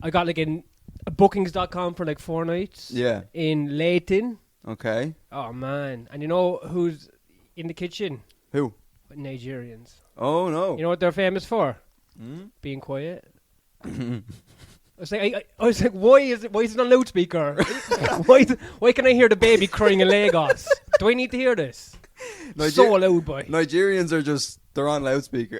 I got like a bookings.com for like 4 nights. Yeah. In Leighton. Okay. Oh man. And you know who's in the kitchen? Who? Nigerians. Oh no. You know what they're famous for? Being quiet. I was like, why is it on loudspeaker? why can I hear the baby crying in Lagos? Do I need to hear this? So loud, boy. Nigerians are they're on loudspeaker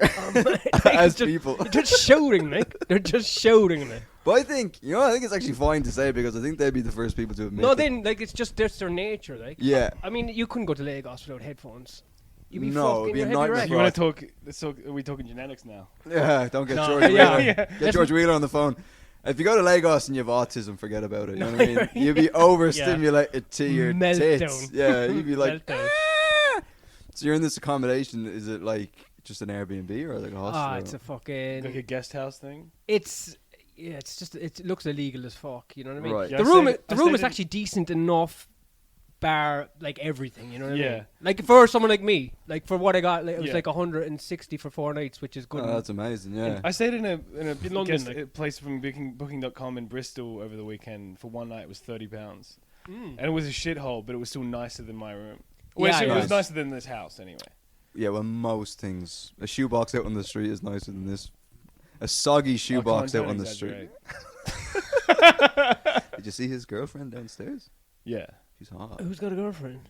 As people. They're just shouting, Nick. They're just shouting, Nick. But I think it's actually fine to say because I think they'd be the first people to admit. No, then it's just that's their nature, like. Yeah. I mean, you couldn't go to Lagos without headphones. You'd be No, fucking it'd be a your head nightmare. wrecked. You want to talk? Are we talking genetics now? Yeah, don't get No. George Wheeler. Yeah. Get George Wheeler on the phone. If you go to Lagos and you have autism, forget about it. You know what I mean? You'd be overstimulated to your Meltdown. tits. Yeah, you'd be like. Meltdown. So you're in this accommodation. Is it like just an Airbnb or like a hostel? Ah, it's a fucking. Like a guest house thing? It looks illegal as fuck. You know what I mean? Right. Yeah, The I room is stayed actually decent enough. Bar like everything, you know what I Yeah. mean? Like for someone like me, like for what I got, like, it was Yeah. like 160 for 4 nights, which is good. Oh, that's amazing. Yeah. I stayed in a London, guest like. place from booking.com in Bristol over the weekend for one night. It was £30, Mm. and it was a shithole, but it was still nicer than my room. Yeah, Well, it nice. was nicer than this house anyway. Yeah, well, most things. A shoebox out on the street is nicer than this. A soggy shoebox out on the street. Did you see his girlfriend downstairs? Yeah, She's hot. Who's got a girlfriend?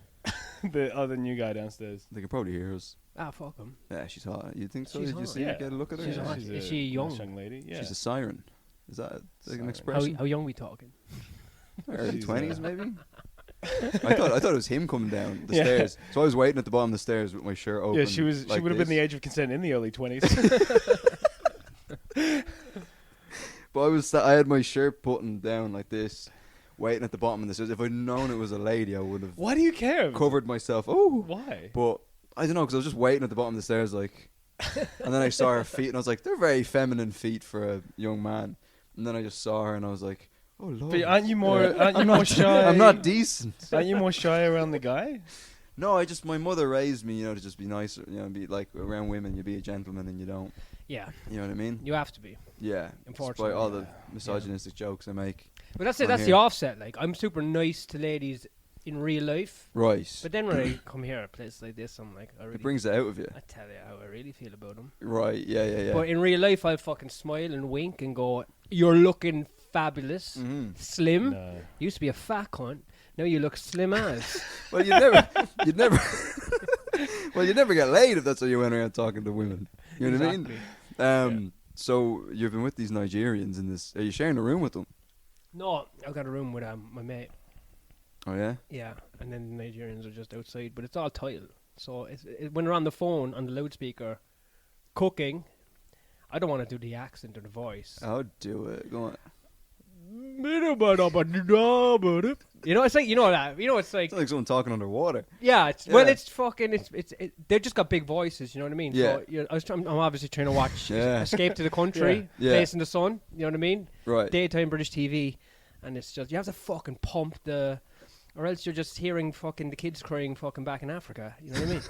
the other new guy downstairs. They can probably hear us. Ah, fuck him. Yeah, she's hot. You think so? She's Did you hot. see her? Yeah. Get a look at her? She's Yeah. hot. She's Is a she young? nice young lady. Yeah, She's a siren. Is that like Siren. an How expression? young we talking? Early She's, 20s, maybe? I thought it was him coming down the Yeah. stairs. So I was waiting at the bottom of the stairs with my shirt open. yeah. She was. like she would have been this. the age of consent in the early 20s. But I had my shirt buttoned down like this, waiting at the bottom of the stairs. If I'd known it was a lady, I would have Why do you care? covered myself. Oh, Why? but I don't know because I was just waiting at the bottom of the stairs, like, and then I saw her feet, and I was like, they're very feminine feet for a young man. And then I just saw her, and I was like, oh lord. But aren't you more? Aren't you I'm more not, shy? I'm not decent. Aren't you more shy around the guy? No, my mother raised me, to just be nicer, be like around women. You be a gentleman, and you don't. Yeah, You know what I mean? you have to be. Yeah. Unfortunately, Despite all the misogynistic jokes I make. But that's it. On That's the here. offset. Like I'm super nice to ladies in real life, Right. but then when I come here, a place like this, I'm like, It brings it out of you. I tell you how I really feel about them. Right. Yeah. But in real life, I'll fucking smile and wink and go, "You're looking fabulous, Mm-hmm. slim. No. You used to be a fat cunt. Now you look slim as." Well, you'd never. Well, you'd never get laid if that's how you went around talking to women. You know what I mean? So you've been with these Nigerians in this. Are you sharing a room with them? No, I've got a room with my mate. Oh yeah. Yeah, and then the Nigerians are just outside, but it's all tile. So when they're on the phone on the loudspeaker, cooking, I don't want to do the accent or the voice. I'll do it. Go on. You know, it's like it's like It's like someone talking underwater. yeah, it's Yeah. well, it's fucking they just got big voices. You know what I mean? Yeah. So I'm obviously trying to watch Yeah. Escape to the Country, Yeah. Place in the Sun. You know what I mean? Right. Daytime British TV, and it's just you have to fucking pump the, or else you're just hearing fucking the kids crying fucking back in Africa. You know what I mean?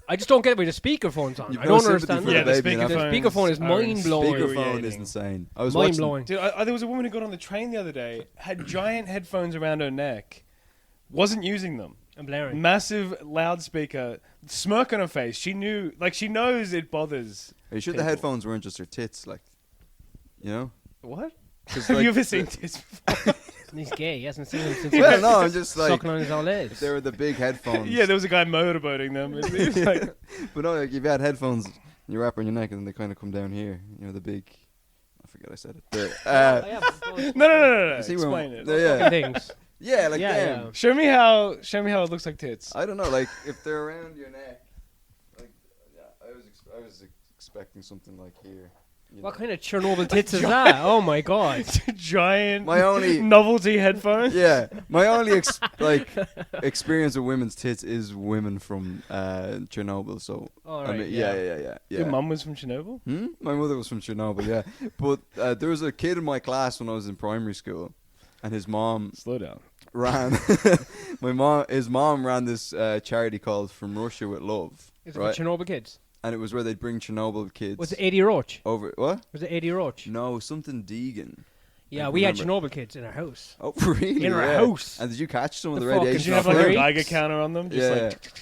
I just don't get why the speakerphone's on. You've I no don't sympathy understand. for Yeah, the the baby in The Africa. speakerphone is mind-blowing. Speakerphone is Infuriating. insane. I was Mind watching. blowing. Dude, there was a woman who got on the train the other day, had giant headphones around her neck, wasn't using them. I'm blaring. Massive loudspeaker, smirk on her face. She knows it bothers. Are you sure the people. headphones weren't just her tits? Like, you know? What? 'Cause, Have like, you ever seen this before? He's gay. He hasn't seen them since Well, no, I'm just like sucking on his old legs. they were the big headphones. Yeah, there was a guy motorboating them. It was like, But no, like if you had headphones, you wrap around your neck and then they kind of come down here. You know, the big. I forget I said it. Oh, yeah, but no. You see where Explain I'm- it. Yeah, things. yeah, like Yeah, them. yeah. Show me how it looks like tits. I don't know, like if they're around your neck, like yeah, I was expecting something like here. You What know. kind of Chernobyl tits is that? Oh my god. Giant My only novelty headphones. yeah, my only experience with women's tits is women from Chernobyl. So All I right. mean, yeah. Your mum was from Chernobyl? My mother was from Chernobyl, yeah. But there was a kid in my class when I was in primary school, and his mom Slow down. ran. His mom ran this charity called From Russia with Love, Is it right? for Chernobyl kids? And it was where they'd bring Chernobyl kids Was it 80 Roach? over. What? Was it 80 Roach? No, something Deegan. Yeah, I we had remember. Chernobyl kids in our house. Oh, really? In our Yeah. house. And did you catch some of the The fuck- radiation? Did you have off like a there? Freaks. Geiger counter on them? Just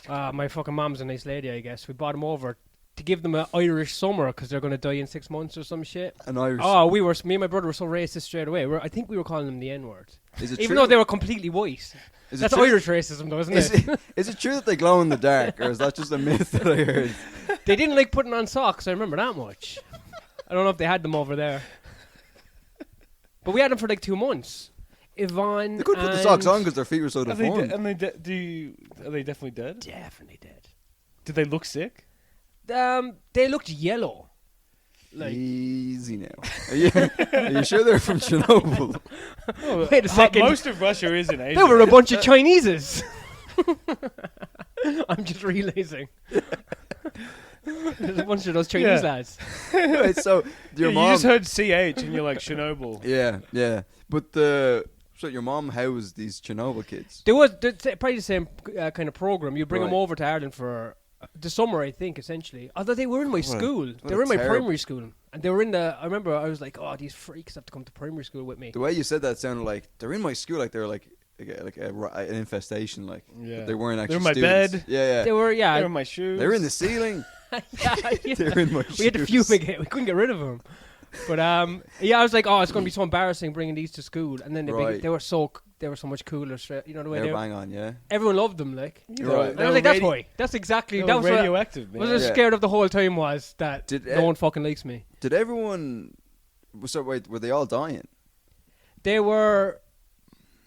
Yeah. like, My fucking mom's a nice lady, I guess. We brought them over to give them an Irish summer because they're going to die in 6 months or some shit. An Irish. Oh, me and my brother were so racist straight away. I think we were calling them the N-word. Is it Even true? though they were completely white. Is it That's true? Irish racism though, isn't Is it? is it true that they glow in the dark, or is that just a myth that I heard? They didn't like putting on socks, I remember that much. I don't know if they had them over there. But we had them for like 2 months. Yvonne They could put the and- socks on because their feet were so are they, deformed. are they definitely dead? Definitely dead. Did they look sick? They looked yellow. Like, Easy now. Are you sure they're from Chernobyl? Oh, Wait a second. Most of Russia is in Asia. they were a bunch of Chineses. I'm just realizing. There's a bunch of those Chinese Yeah. lads. Wait, so your You mom. just heard CH and you're like Chernobyl. Yeah. But so your mom housed these Chernobyl kids. There was probably the same kind of program. You bring them Right. over to Ireland for the summer, I think, essentially. Although they were in my school. what They a were in my terrible- primary school. And they were in the... I remember I was like, oh, these freaks have to come to primary school with me. The way you said that sounded like they're in my school, like they're like an infestation, like Yeah. but they weren't actually. They're in my students. bed. Yeah. They were, yeah. They're in my shoes. They're in the ceiling. yeah. They're in my We had to shoes. fumigate. We couldn't get rid of them. But yeah, I was like, oh, it's going to be so embarrassing bringing these to school. And then Right. they were so much cooler. Straight, you know the way They're bang on, yeah. everyone loved them. Like, You Right. know, and I was like, that's why. That's exactly. They That were was what radioactive, man. I was Yeah. scared of the whole time was that Did no one fucking likes me. Did everyone? So wait, were they all dying? They were.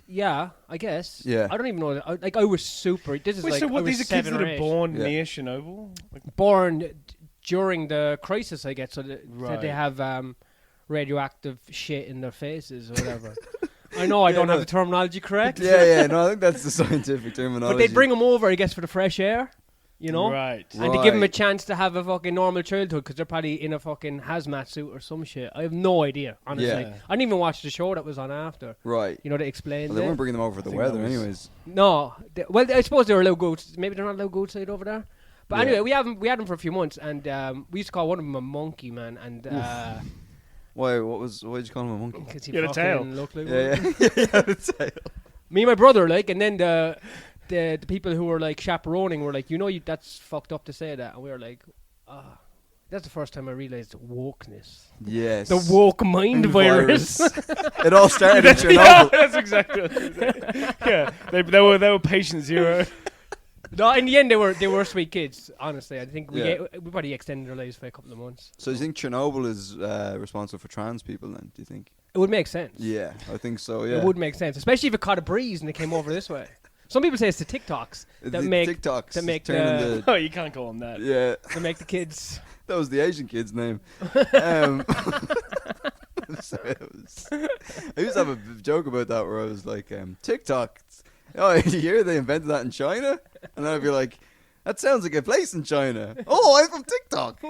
Yeah, I guess. Yeah. I don't even know. I was super. This is Wait, like so I what? was These are kids 7 that or are 8. born Yeah. near Chernobyl? Like, Born during the crisis, I guess. So that Right. they have radioactive shit in their faces or whatever. I know I don't have the terminology correct. Yeah. No, I think that's the scientific terminology. But they'd bring them over, I guess, for the fresh air. You know. Right. And to give them a Right. chance to have a fucking normal childhood because they're probably in a fucking hazmat suit or some shit. I have no idea, honestly. Yeah. I didn't even watch the show that was on after. Right. You know, they explained Well, they it. weren't bringing them over for the think that weather, was- anyways. No. Well, I suppose they were allowed go. Maybe they're not allowed go outside over there. But Yeah. anyway, we had them for a few months, and we used to call one of them a monkey, man, and Why? What did you call him a monkey? because he He had a tail. fucking looked like one. Yeah. That's it. Me and my brother, like, and then the people who were like chaperoning were like, that's fucked up to say that, and we were like, ah. That's the first time I realized wokeness. Yes. The woke mind virus. It all started in Yeah, Chernobyl. that's exactly what I was saying. Yeah, they were patient zero. No, in the end, they were sweet kids. Honestly, I think we Yeah. probably extended their lives for a couple of months. So you think Chernobyl is responsible for trans people then, do you think? It would make sense. Yeah, I think so, yeah. It would make sense, especially if it caught a breeze and it came over this way. Some people say it's the TikToks The that make TikToks that make turning Oh, you can't call them that. yeah, that make the kids. that was the Asian kid's name. So I used to have a joke about that where I was like, TikTok. Oh, you hear they invented that in China? And I'd be like, that sounds like a place in China. Oh, I'm from TikTok.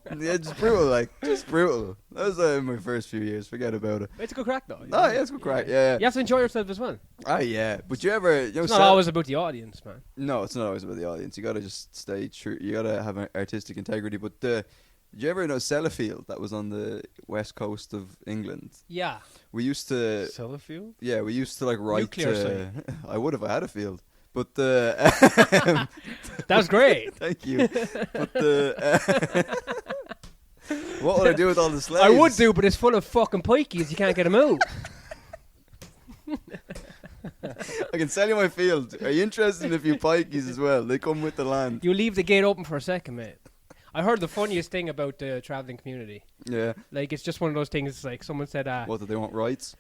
And yeah, just brutal. That was my first few years. Forget about it. It's a good crack though. Oh, yeah, it's good crack. Yeah. You have to enjoy yourself as well. Oh, yeah. But you ever, It's not always about the audience, man. No, it's not always about the audience. You gotta just stay true. You gotta have an artistic integrity. But did you ever know Sellafield? That was on the west coast of England. Yeah. We used to, Sellafield? yeah, we used to like write. Nuclear site. I would if I had a field. But That was great. thank you. But what would I do with all the slaves? I would do, but it's full of fucking pikeys. You can't get them out. I can sell you my field. Are you interested in a few pikeys as well? They come with the land. You leave the gate open for a second, mate. I heard the funniest thing about the traveling community. Yeah. Like, it's just one of those things. Like someone said, What, do they want rights?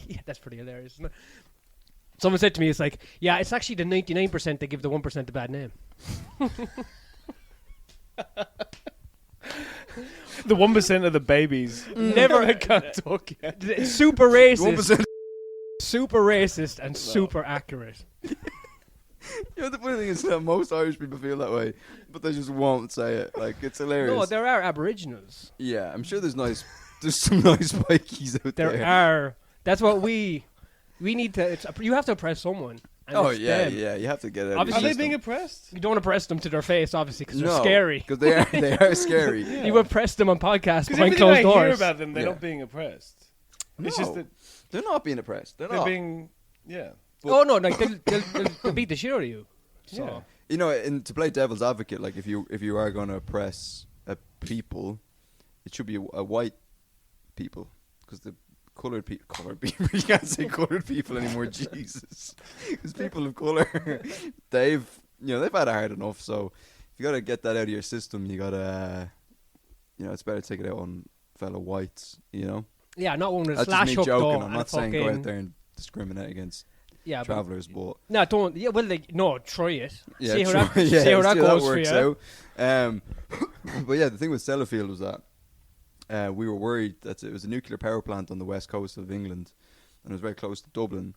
yeah, that's pretty hilarious, isn't it? Someone said to me, it's like, yeah, it's actually the 99% that give the 1% a bad name. The 1% of the babies. Never I can't talk yet. Super racist. 1%. Super racist and super accurate. You know, the funny thing is that most Irish people feel that way, but they just won't say it. Like, it's hilarious. No, there are Aboriginals. Yeah, I'm sure there's some nice pikeys out there. There are. That's what we need to. You have to oppress someone. And Oh it's yeah, them. yeah. You have to get it. Are Obviously- they being oppressed? You don't oppress them to their face, obviously, because they're No, scary. because they are scary. Yeah. You oppress them on podcasts Because behind everything I closed hear doors. about them, they're Yeah. not being oppressed. No, It's just that they're not being oppressed. They're they're not. being, yeah. Oh no, like they'll beat the shit out of you. So. Yeah. You know, and to play devil's advocate, like if you are going to oppress a people, it should be a white people, because the colored people, you can't say colored people anymore. Jesus, because people of color, they've had it hard enough. So if you got to get that out of your system, you got to, it's better to take it out on fellow whites. Yeah, not one with a That's slash just me hook joking. though. I'm and not a saying go fucking- out there and discriminate against Yeah, travelers, but no, don't. Yeah, well, no, try it. yeah, see how try- that yeah, see how that goes for works you. out. But yeah, the thing with Sellafield was that we were worried that it was a nuclear power plant on the west coast of England, and it was very close to Dublin.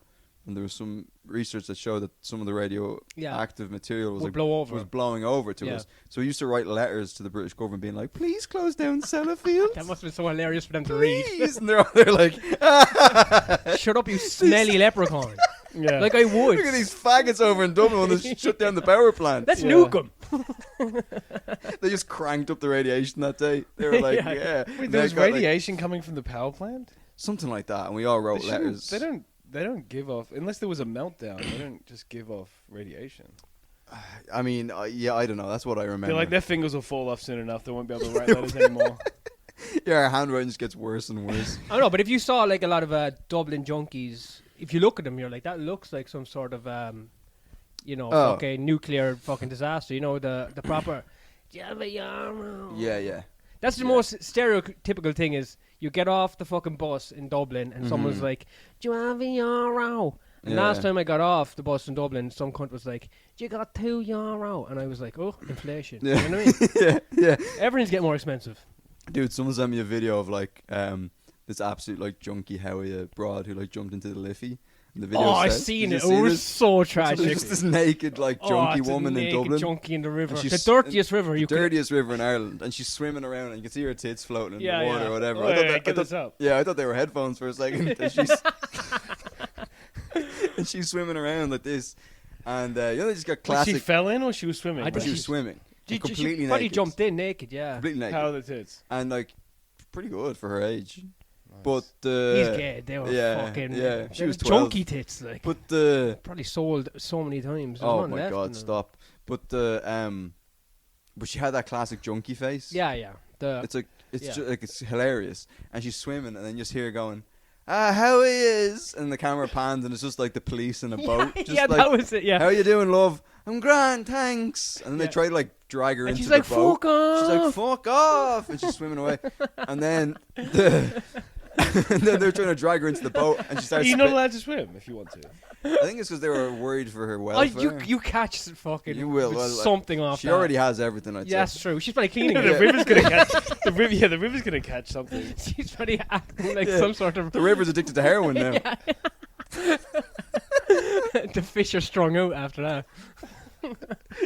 And there was some research that showed that some of the radioactive material was Would blow over. was blowing over to Yeah. us. So we used to write letters to the British government being like, "Please close down Sellafield." That must have been so hilarious for them to read. Please, and they're like, Shut up, you smelly leprechaun. Yeah. Like I would. "Look at these faggots over in Dublin when they shut down the power plant." Let's Yeah. nuke them. They just cranked up the radiation that day. They were like, Yeah. "Yeah." Wait, And there they was got, like, radiation coming from the power plant? something like that, and we all wrote They shouldn't- letters. They don't give off unless there was a meltdown. They don't just give off radiation. I mean, yeah, I don't know. That's what I remember. They're like their fingers will fall off soon enough. They won't be able to write letters anymore. Yeah, our handwriting just gets worse and worse. I don't know, but if you saw like a lot of Dublin junkies, if you look at them, you're like, that looks like some sort of, Oh. fucking nuclear fucking disaster. You know, the proper. Yeah. Yeah. That's the Yeah. most stereotypical thing is you get off the fucking bus in Dublin and someone's Mhm. like, "Do you have a euro?" And Yeah. last time I got off the bus in Dublin, some cunt was like, "You got €2," and I was like, "Oh, inflation." Yeah. You know what I mean? yeah. Everything's getting more expensive. Dude, someone sent me a video of like this absolute like junkie Howie broad who like jumped into the Liffey. And the video Oh, I've says- seen did it. you It see was this? so So there's tragic. just this naked like junkie it's a woman in naked Dublin. junkie in the river, And the she's- dirtiest river you could. Dirtiest river in Ireland, and she's swimming around, and you can see her tits floating in Yeah, the water yeah. or whatever. Oh, I thought yeah, that- get this up. Yeah, I thought they were headphones for a second. And she's and she's swimming around like this, and they just got She classic. fell in or she was swimming? I But think she was she's- swimming, She completely probably naked, jumped in naked, yeah. completely naked, How are the tits? and like pretty good for her age. Nice. But He's gay. They were yeah, fucking. yeah, she they was were 12. chunky tits, like. but the Probably sold so many times. There's oh none my left in god, them. stop! But the but she had that classic junkie face. Yeah. It's like it's Yeah. just, like it's hilarious, and she's swimming, and then you just hear her going, how he is, and the camera pans, and it's just like the police in a boat. Just yeah, like, that was it. Yeah. how you doing, love? I'm grand, thanks. And then Yeah. they try to like drag her And into she's the like, boat. "Fuck off!" She's like, fuck off, and she's swimming away. And then and then they're trying to drag her into the boat, and she Are starts. you not allowed to swim if you want to? I think it's because they were worried for her Oh, welfare. you catch fucking You will, with well, something off. She that. already has everything. I'd Yeah, that's true. She's probably You cleaning know, the it. river's gonna catch the river. Yeah, the river's gonna catch something. She's probably acting like Yeah. some sort of. say. The river's addicted to heroin now. The fish are strung out after that.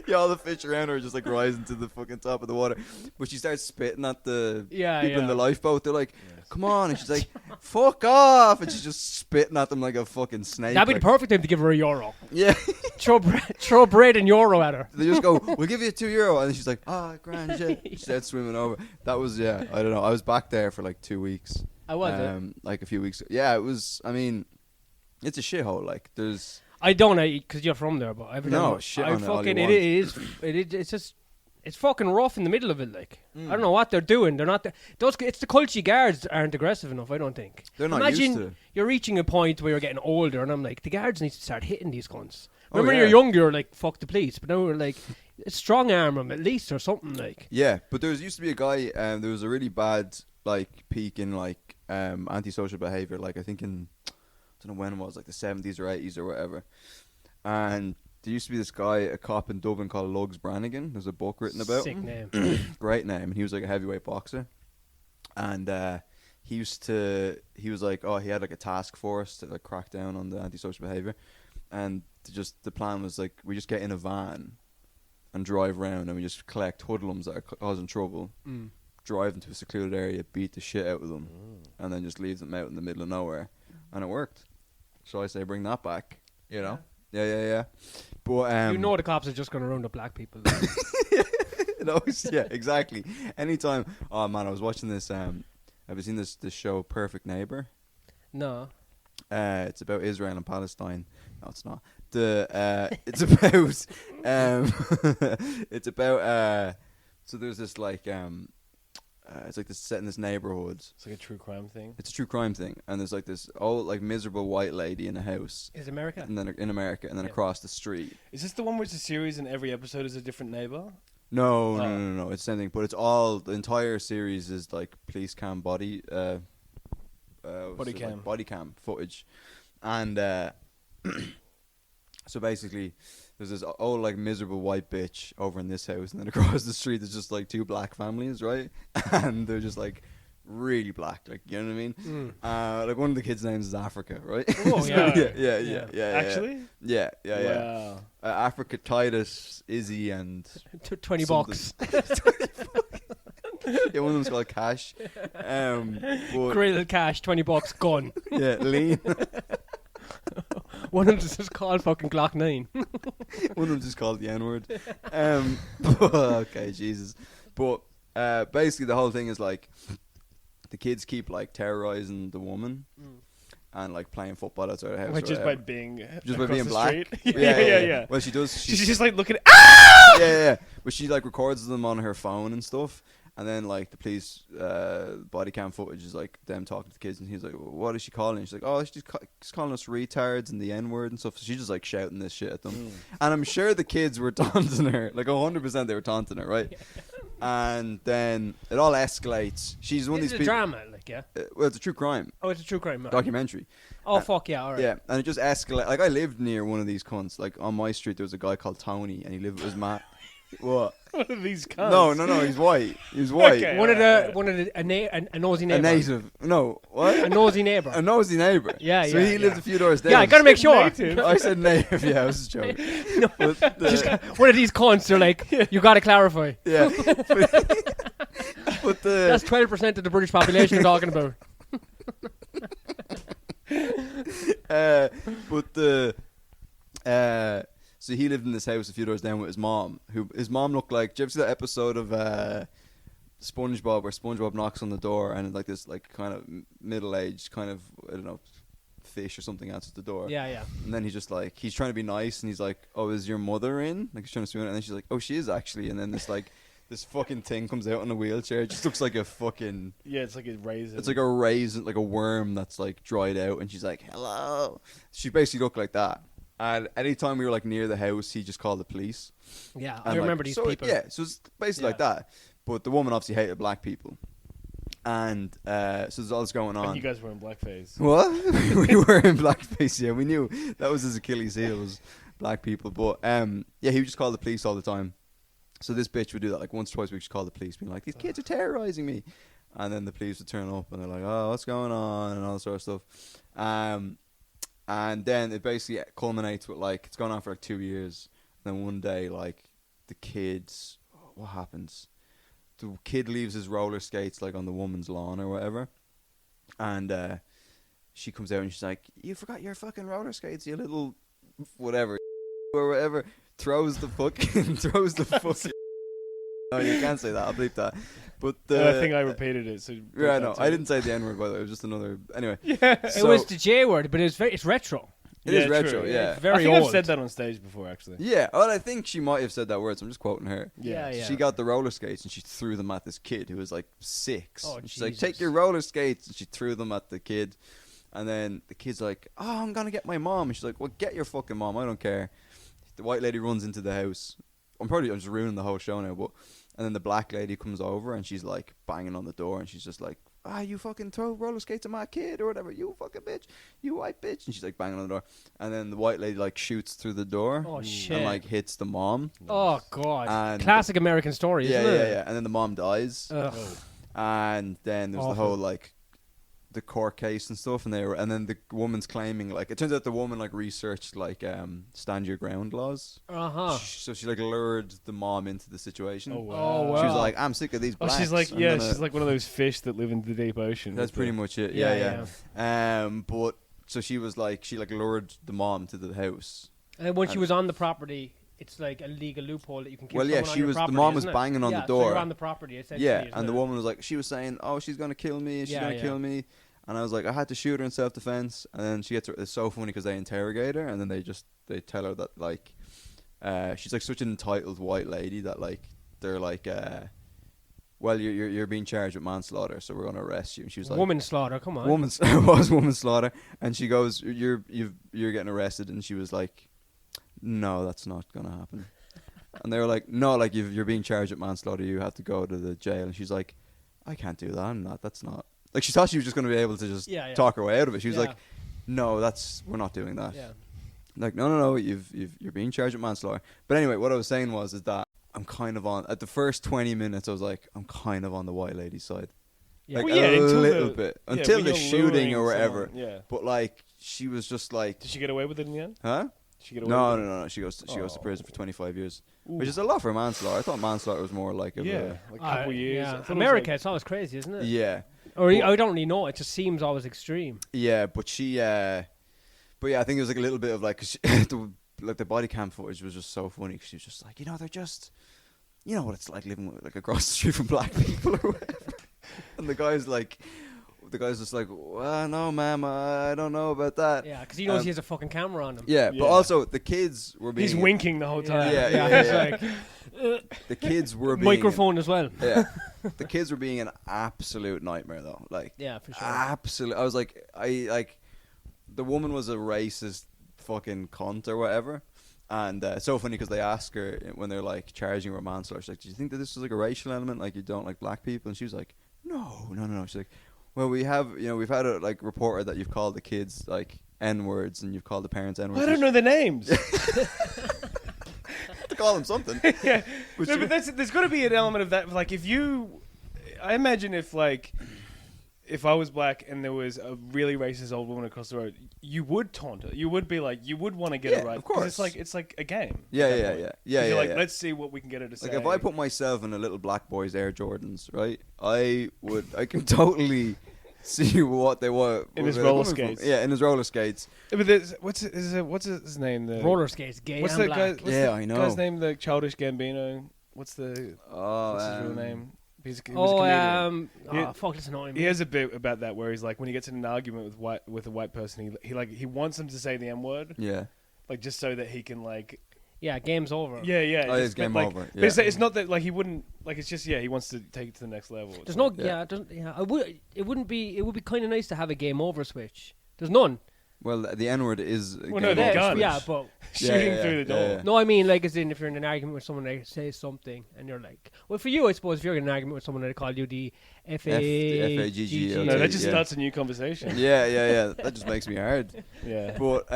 Yeah, all the fish around her are just like rising to the fucking top of the water. But she starts spitting at the Yeah, people in yeah. the lifeboat. They're like, come on. And she's like, fuck off. And she's just spitting at them like a fucking snake. That'd be like, the perfect time to give her €1. yeah. Throw bread and euro at her. They just go, we'll give you €2. And then she's like, grand shit. She starts swimming over. That was, yeah, I don't know. I was back there for like 2 weeks. I was Like a few weeks. Yeah, it was, I mean, it's a shithole. Like, there's. I don't know because you're from there, but every No, time shit I on it all fucking you it's just it's fucking rough in the middle of it. Like I don't know what they're doing. They're not it's the culture guards aren't aggressive enough. I don't think. They're not Imagine used to it. you're reaching a point where you're getting older, and I'm like, the guards need to start hitting these cunts. Oh, Remember, when yeah. you're younger, you're like, fuck the police, but now we're like, strong arm them at least or something like. Yeah, but there used to be a guy. There was a really bad like peak in like antisocial behavior. Like I think in I don't know when it was, like the 70s or 80s or whatever. And there used to be this guy, a cop in Dublin called Lugs Brannigan. There's a book written about Sick him. name. Great name. And he was like a heavyweight boxer. And he was like, he had like a task force to like crack down on the antisocial behavior. And the plan was like, we just get in a van and drive around and we just collect hoodlums that are causing trouble. Drive them to a secluded area, beat the shit out of them, and then just leave them out in the middle of nowhere. And it worked. So I say bring that back, you know? Yeah. But You know the cops are just going to round up black people. yeah, exactly. Anytime. Oh man, I was watching this. Have you seen this show Perfect Neighbor? No. It's about Israel and Palestine. No, it's not. It's about it's about so there's this like it's like this set in this neighborhood. It's like a true crime thing. It's a true crime thing, and there's like this old like miserable white lady in a house. Is America? And then in America, and then across the street. Is this the one where it's a series and every episode is a different neighbor? No. It's the same thing, but it's all the entire series is like police cam body body cam footage, and so basically there's this old like miserable white bitch over in this house, and then across the street there's just like two black families, right? And they're just like really black, like, you know what I mean? Like one of the kids' names is Africa, right? Oh yeah. yeah. Actually? Yeah. Wow. Africa, Titus, Izzy, and $20. yeah, one of them's called Cash. But Grill cash, $20 gone. yeah, Lean. One of them is called fucking Glock 9. One of them's just called the N-word. Okay, Jesus. But basically the whole thing is like the kids keep like terrorizing the woman and like playing football outside her house. Like just by whatever. being Just by across being the black. street? Yeah. Well, she does. She's just like looking at yeah. But she like records them on her phone and stuff. And then like the police body cam footage is like them talking to the kids, and he's like, "What is she calling?" And she's like, "Oh, she's calling us retards and the N-word and stuff." So she's just like shouting this shit at them, and I'm sure the kids were taunting her, like 100% they were taunting her, right? And then it all escalates. She's one of these It's a people. drama, like, yeah. Well, it's a true crime Oh, it's a true crime. documentary. Oh, fuck yeah, alright. Yeah, and it just escalates. Like I lived near one of these cunts. Like on my street, there was a guy called Tony, and he lived with his mat. What? one of these cunts. No, he's white. He's white. Okay. One of a nosy neighbour. A native. No, what? A nosy neighbour. A nosy neighbour. Yeah, So yeah, he lived yeah. a few doors down. Yeah, I gotta make sure. Native. I said native. Yeah, I was just joking. No, But the, one of these cunts are like, you gotta clarify. yeah. But the That's 12% of the British population I'm talking about. but the so he lived in this house a few doors down with his mom. His mom looked like. Did you ever see that episode of SpongeBob where SpongeBob knocks on the door and like this like kind of middle-aged kind of, I don't know, fish or something answers the door. Yeah. And then he's just like, he's trying to be nice, and he's like, "Oh, is your mother in?" Like he's trying to swim in, and then she's like, "Oh, she is actually." And then this fucking thing comes out in a wheelchair. It just looks like a fucking. Yeah, it's like a raisin. It's like a raisin, like a worm that's like dried out, and she's like, "Hello." She basically looked like that. And anytime we were like near the house, he just called the police. Yeah, And, I remember these people. Yeah, so it's basically like that. But the woman obviously hated black people, and so there's all this going on. And you guys were in blackface. What? We were in blackface. Yeah, we knew that was his Achilles heel, was black people. But yeah, he would just call the police all the time. So this bitch would do that like once, twice a week. She'd call the police, being like, "These kids are terrorizing me," and then the police would turn up and they're like, "Oh, what's going on?" and all that sort of stuff. And then it basically culminates with like it's going on for like 2 years. And then one day, like the kids, what happens? The kid leaves his roller skates like on the woman's lawn or whatever, and she comes out and she's like, "You forgot your fucking roller skates, you little whatever or whatever." Throws the fucking. Oh, you can't say that. I'll bleep that. But I think I repeated it. So yeah, no, I didn't say the N-word, by the way. It was just another. Anyway, Yeah, It so was the J word, but it's retro. it is Yeah, retro. true. Yeah, It's very I think old. I've said that on stage before, actually. yeah. Well, I think she might have said that word, so I'm just quoting her. Yeah. She got the roller skates and she threw them at this kid who was like 6. Oh, And she's like, Jesus. "Take your roller skates," and she threw them at the kid. And then the kid's like, "Oh, I'm gonna get my mom." And she's like, "Well, get your fucking mom. I don't care." The white lady runs into the house. I'm just ruining the whole show now, but and then the black lady comes over and she's like banging on the door and she's just like, "You fucking throw roller skates at my kid or whatever, you fucking bitch, you white bitch." And she's like banging on the door, and then the white lady like shoots through the door Oh, and shit. like hits the mom. Oh, God. And- Classic American story, Yeah, isn't it? yeah. And then the mom dies, Ugh. and then there's the Awful. whole like the court case and stuff, and then the woman's claiming like it turns out the woman like researched like stand your ground laws. Uh-huh. So she like lured the mom into the situation. Oh, wow. Oh, wow. She was like, "I'm sick of these Oh, blacks." she's like, I'm yeah, gonna-" she's like one of those fish that live in the deep ocean. That's with pretty the- much it. Yeah, Yeah. But so she was like, she like lured the mom to the house. And then when she And- was on the property, it's like a legal loophole that you can kill Well, yeah, someone on she your was. The property, mom was isn't it? banging on Yeah, the so door. you're on the property, essentially. Yeah, isn't and the it? woman was like, she was saying, "Oh, she's gonna kill me. She's Yeah, gonna yeah. kill me." And I was like, I had to shoot her in self-defense. And then she gets, it's so funny because they interrogate her, and then they tell her that, like, she's like such an entitled white lady that, like, they're like, well, you're being charged with manslaughter, so we're going to arrest you. And she was like, Woman slaughter, come on. woman slaughter. And she goes, you're getting arrested. And she was like, no, that's not going to happen. And they were like, no, like, you're being charged with manslaughter, you have to go to the jail. And she's like, I can't do that. I'm not. That's not. Like, she thought she was just going to be able to just talk her way out of it. She was like, no, we're not doing that. Yeah. Like, no, you're being charged with manslaughter. But anyway, what I was saying is that I'm kind of on, at the first 20 minutes, I was like, I'm kind of on the white lady's side. Yeah. Like, Well, yeah, a until little the- bit. yeah, Until when the you're shooting or luring whatever. someone, yeah. But, like, she was just like, Did she get away with it in the end? huh? Did she get away No, with it? no. She goes to prison for 25 years. Ooh. Which is a lot for manslaughter. I thought manslaughter was more like of Yeah, like a couple years. I Yeah. thought it was America, like- it's always crazy, isn't it? Yeah. Or Well- I don't really know. It just seems always extreme. Yeah, but she, but yeah, I think it was like a little bit of like, 'cause the body cam footage was just so funny because she was just like, they're just, you know what it's like living with, like across the street from black people or whatever. And the guy's just like, well, no, ma'am, I don't know about that. Yeah, because he knows he has a fucking camera on him. Yeah, Yeah. but also the kids were being, He's winking the whole time. Yeah. He's like, the kids were being, microphone as well. Yeah, the kids were being an absolute nightmare though. Like, Yeah, for sure. absolute. I was like, the woman was a racist fucking cunt or whatever. And it's so funny because they ask her when they're like charging her with manslaughter, she's like, do you think that this was like a racial element, like you don't like black people? And she was like, no. She's like, well, we've had a like reporter that you've called the kids like N-words and you've called the parents N-words. I don't know their names. to call them something. Yeah, no, but there's got to be an element of that. Like, I imagine if I was black and there was a really racist old woman across the road, you would taunt her. You would be like, you would want to get Yeah, it right. of course. It's like a game. Yeah, at that yeah, point. yeah. 'Cause Yeah, you're like, yeah. let's see what we can get her to say. Like if I put myself in a little black boy's Air Jordans, right? I can totally see what they were In his where they're roller coming from. skates. Yeah, in his roller skates. But there's, what's his name? Roller skates, gay What's and the black. guy? What's Yeah, the I know. guy's name? The Childish Gambino. What's his real name? He was a comedian. Fuck, listen to him. He has a bit about that where he's like, when he gets in an argument with a white person, he wants them to say the N word, Yeah. like just so that he can like. Yeah, game's over. Yeah. Oh, it's but, game like, over. But Yeah. it's not that like he wouldn't like. It's just he wants to take it to the next level. It's There's like- no, yeah, it doesn't, yeah. It would be kind of nice to have a game over switch. There's none. Well, the N-word is. Well, no, game they're over guns. switch. Yeah, but shooting through the door. yeah. no, I mean like as in if you're in an argument with someone, they say something, and you're like, well, for you, I suppose, if you're in an argument with someone, they call you the F-A-G-G-O-T. No, that just Yeah. starts a new conversation. Yeah. That just makes me hard. Yeah. But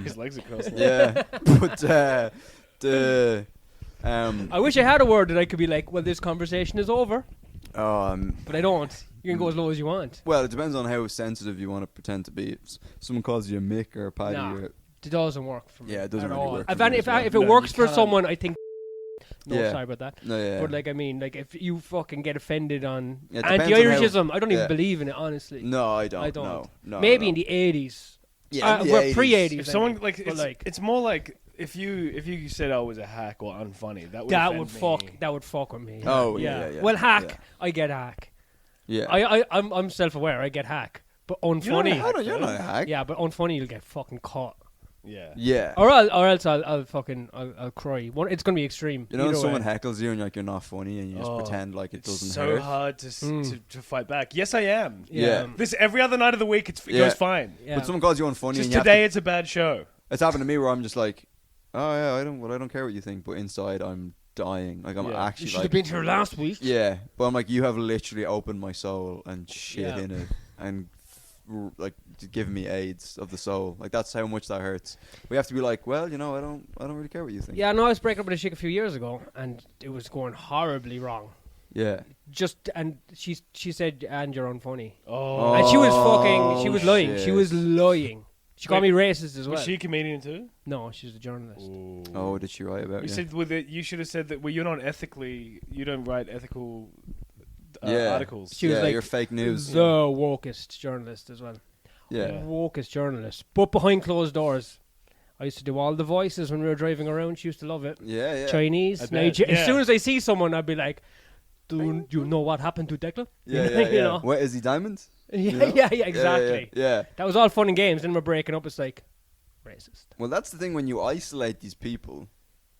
His legs are crossed. now. yeah. But the I wish I had a word that I could be like, well, this conversation is over, but I don't. You can go as low as you want. well, it depends on how sensitive you want to pretend to be. If someone calls you a Mick or a Paddy, Nah. or, It doesn't work for me. Yeah, it doesn't at really all. work If, for me any, as if, well. if No, it works you for can't. someone, I think. No, Yeah. sorry about that. no, yeah. But like, I mean, like if you fucking get offended on Yeah, it depends on anti-Irishism, I don't even yeah. believe in it, honestly. No, I don't. I don't. No, Maybe no. in the 80s. Yeah, in the We're 80s. pre-80s. If someone maybe, like but, it's, like it's more like if you said I was a hack or unfunny, that would that offend would me. fuck. That would fuck with me. Oh, yeah. Well, hack. Yeah. I get hack. Yeah. I'm self-aware. I get hack, but You're not a unfunny. hack. You're not a hack. Yeah, but unfunny, you'll get fucking caught. Yeah. Yeah. Or else I'll cry. It's gonna be extreme. You know when Either someone way. heckles you and like you're not funny and you just pretend like it It's doesn't so hurt. hard to fight back. Yes, I am. Yeah. This every other night of the week, it Yeah. goes fine. Yeah. But someone calls you unfunny Just and you have today, it's a bad show. to, it's happened to me where I'm just like, oh yeah, I don't care what you think, but inside I'm dying. Like I'm Yeah. You actually should like, have been here last week. yeah. But I'm like, you have literally opened my soul and shit Yeah. in it and like giving me AIDS of the soul. Like that's how much that hurts. We have to be like, well, I don't really care what you think. Yeah, no, I was breaking up with a chick a few years ago, and it was going horribly wrong. Yeah. And she said, "And you're unfunny," Oh. and she was fucking. She was lying. She shit. was lying. She called me racist as well. Was she a comedian too? No, she's a journalist. Oh, did she write about You you? said with it. You should have said that. Well, you're not ethically. You don't write ethical Yeah. articles. She was yeah, like you're fake news. the wokest journalist as well. Yeah. Wokest journalist, but behind closed doors. I used to do all the voices when we were driving around. She used to love it. Yeah, yeah. Chinese, I bet, Niger. yeah. As soon as I see someone, I'd be like, "Do you know what happened to Declan?" Yeah, You yeah, know? What is he, Diamond? Yeah, You know? yeah, exactly. Yeah. That was all fun and games. Then we're breaking up. It's like racist. Well, that's the thing when you isolate these people,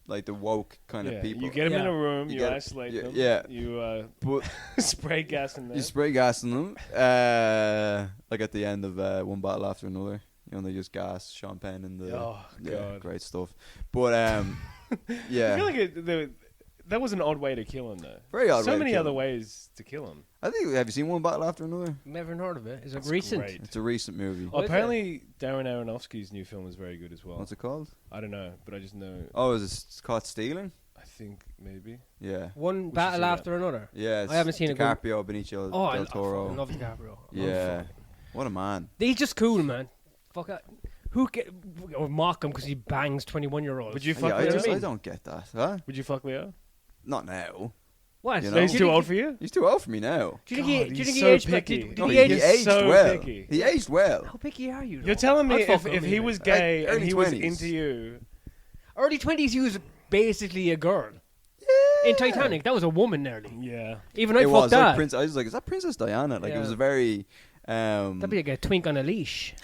like the woke kind of people. You get them in Yeah. a room, You you, get- isolate them. yeah. You But spray gas in there. you spray gas in them, like at the end of one battle after another. You know, they use gas, champagne, and the Oh, God. great stuff. But yeah, I feel like that was an odd way to kill him, though. very odd. So way to many kill other him. ways to kill him. I think. Have you seen one battle after another? Never heard of it. Is it That's recent? great. It's a recent movie. Oh, What is apparently, Darren Aronofsky's new film is very good as well. What's it called? I don't know, but I just know. Oh, is it caught stealing? I think maybe. Yeah. One should battle see that. after another. Yeah. I haven't seen it. DiCaprio, Benicio Oh, I del Toro. fucking love DiCaprio. Yeah. What a man. He's just cool, man. Fuck it. Who or mock him because he bangs 21-year-olds? Would you Yeah, fuck I Leo? don't get that. Huh? Would you fuck Leo? Not now. What? You No, know? he's too old for you? He's too old for me now. Do you God, think he he's aged? so Did picky. did No, he he age? He's aged so well. picky. He aged well. How picky are you? You're though? telling me I'd fuck him if he either. was gay and early he was 20s. into you, Early 20s, he was basically a girl. In Titanic, that was a woman nearly. yeah. Even I It fucked was like that. I was like, is that Princess Diana? Like it was Yeah. a very. That'd be like a twink on a leash.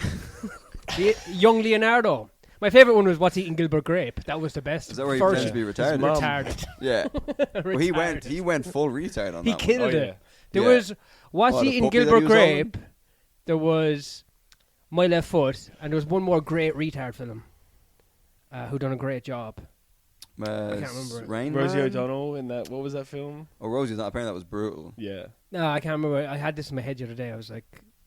Young Leonardo. My favorite one was What's Eating Gilbert Grape. That was the best. Is that where he First pretended to be retarded? mum. retarded. Yeah. Well, he Retarded. went full retard on He that killed one. Oh, it. yeah. There Yeah. was What's Oh, the Eating puppy that Gilbert he was holding? Grape. There was My Left Foot, and there was one more great retard film. Who done a great job. I can't remember it. Rain Rosie Man? O'Donnell in that. What was that film? Oh, Rosie's not. Apparently, that was brutal. Yeah. No, I can't remember. I had this in my head the other day. I was like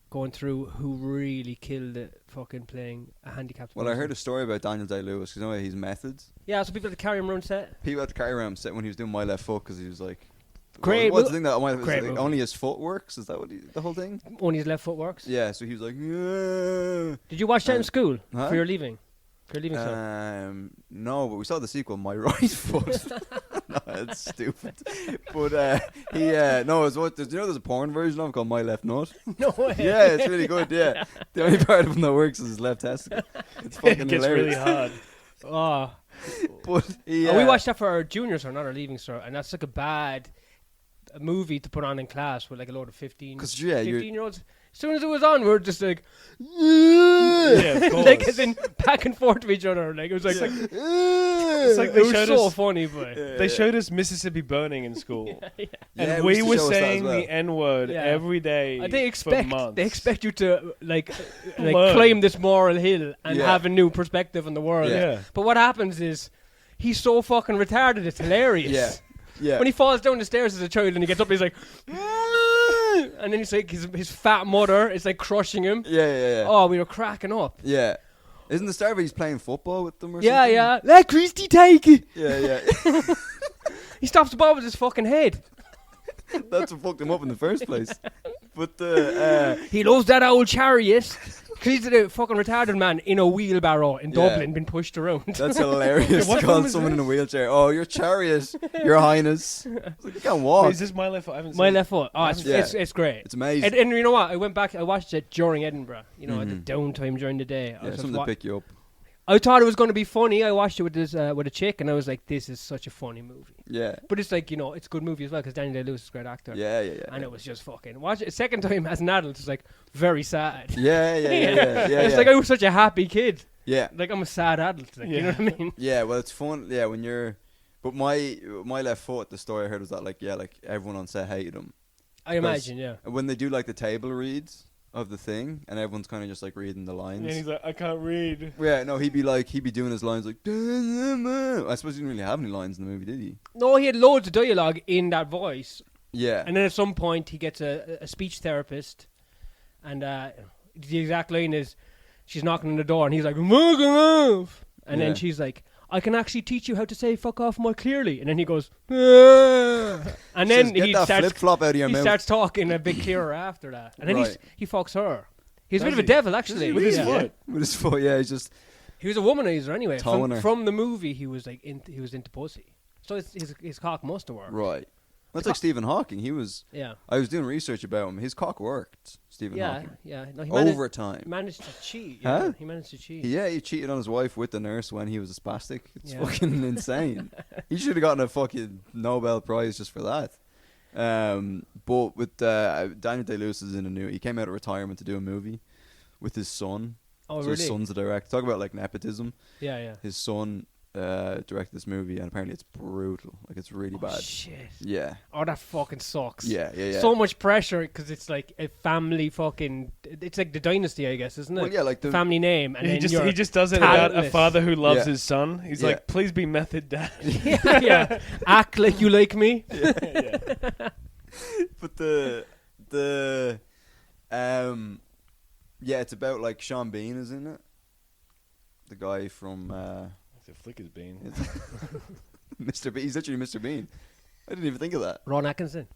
going through who really killed it fucking playing a handicapped Well, I person. heard a story about Daniel Day-Lewis. 'Cause you know his methods. Yeah, so people had to carry him around set. People had to carry around set when he was doing My Left Foot because he was like. Great What's mo- the thing that great like, movie. only his foot works? Is that what the whole thing? Only his left foot works. Yeah. So he was like. "Yeah." Did you watch that in school Huh? for your leaving? For your leaving club? No, but we saw the sequel, My Right Foot. No, that's stupid. But he no, it's what. You know, there's a porn version of it called My Left Nut. No way. Yeah, it's really good. Yeah, the only part of him that works is his left testicle. It's fucking It gets hilarious. really hard. Oh. But he, We watched that for our junior sir, not our leaving sir, and that's like a bad movie to put on in class with like a load of 15, 'Cause, yeah, you're- 15-year-olds. As soon as it was on, we were just like, Yeah, of like course. as in back and forth to each other. Like it was like, It's like it they was showed so us. funny, but They showed us Mississippi Burning in school, Yeah, and it we used to were show us that as saying well. the N word Yeah. every day. they for expect months. you to like Learn. climb this moral hill and Yeah. have a new perspective on the world. Yeah. But what happens is he's so fucking retarded. It's hilarious. Yeah, yeah. When he falls down the stairs as a child and he gets up, he's like, and then he's like his fat mother is like crushing him. yeah. Oh, we were cracking up. Yeah. Isn't the start where he's playing football with them or Yeah, something? yeah. Let Christy take it. Yeah, yeah. He stops the ball with his fucking head. That's what fucked him up in the first place. But He loves that old chariot. 'Cause he's a fucking retarded man in a wheelbarrow in Yeah. Dublin, been pushed around. that's hilarious What to film call is someone this? in a wheelchair. Oh, your chariot, your highness. It's like, you can't walk. Wait, is this my left foot? I haven't My seen left foot. Oh, it's, Yeah. it's great. It's amazing. And you know what? I went back. I watched it during Edinburgh. You know, at the Mhm. downtime during the day. I Yeah, was just something to pick you up. I thought it was going to be funny. I watched it with this with a chick, and I was like, "This is such a funny movie." Yeah. But it's like, you know, it's a good movie as well because Daniel Day-Lewis is a great actor. Yeah, yeah, yeah. And it was just fucking watch it a second time as an adult. It's like very sad. Yeah, yeah, yeah, yeah. It's yeah. like I was such a happy kid. yeah. Like I'm a sad adult. Like, you know Yeah. what I mean? Yeah, well, it's fun. Yeah, when you're. But my left foot, the story I heard was that, like, yeah, like, everyone on set hated him. I imagine, yeah. And when they do, like, the table reads of the thing, and everyone's kind of just, like, reading the lines. And he's like, I can't read. Yeah, no, he'd be doing his lines like. I suppose he didn't really have any lines in the movie, did he? No, he had loads of dialogue in that voice, Yeah. and then at some point he gets a speech therapist, and the exact line is, she's knocking on the door, and he's like, "Fuck off," and Yeah. then she's like, "I can actually teach you how to say fuck off more clearly," and then he goes, "Ah," and then Says, get he that starts flip flop out of your he mouth. starts talking a bit clearer after that, and then Right. he fucks her. He's a bit Does of a he? devil, actually. With his Yeah. foot. With his foot, yeah, he's just. He was a womanizer anyway. Towing her. From the movie, he was like he was into pussy, so his cock must have worked. Right. That's like Stephen Hawking. He was. Yeah, I was doing research about him. His cock worked, Stephen yeah, Hawking. yeah. No, he Over time. managed to cheat. Huh? Yeah, he managed to cheat. Yeah, he cheated on his wife with the nurse when he was a spastic. It's Yeah. fucking insane. He should have gotten a fucking Nobel Prize just for that. But with Daniel Day-Lewis is in a new. He came out of retirement to do a movie with his son. Oh, So really? his son's a director. Talk about like nepotism. Yeah, yeah. His son directed this movie, and apparently it's brutal. Like it's really Oh, bad. shit. Yeah. Oh, that fucking sucks. Yeah. So much pressure because it's like a family fucking. It's like the dynasty, I guess, isn't it? Well, yeah, like the Family name, and he then just you're he just does it about a talentless. father who loves Yeah. his son. He's Yeah. like, please be method dad. yeah. Act like you like me. Yeah. But it's about like Sean Bean is in it. The guy from The flick has been. Mr. Bean. He's literally Mr. Bean. I didn't even think of that. Ron Atkinson.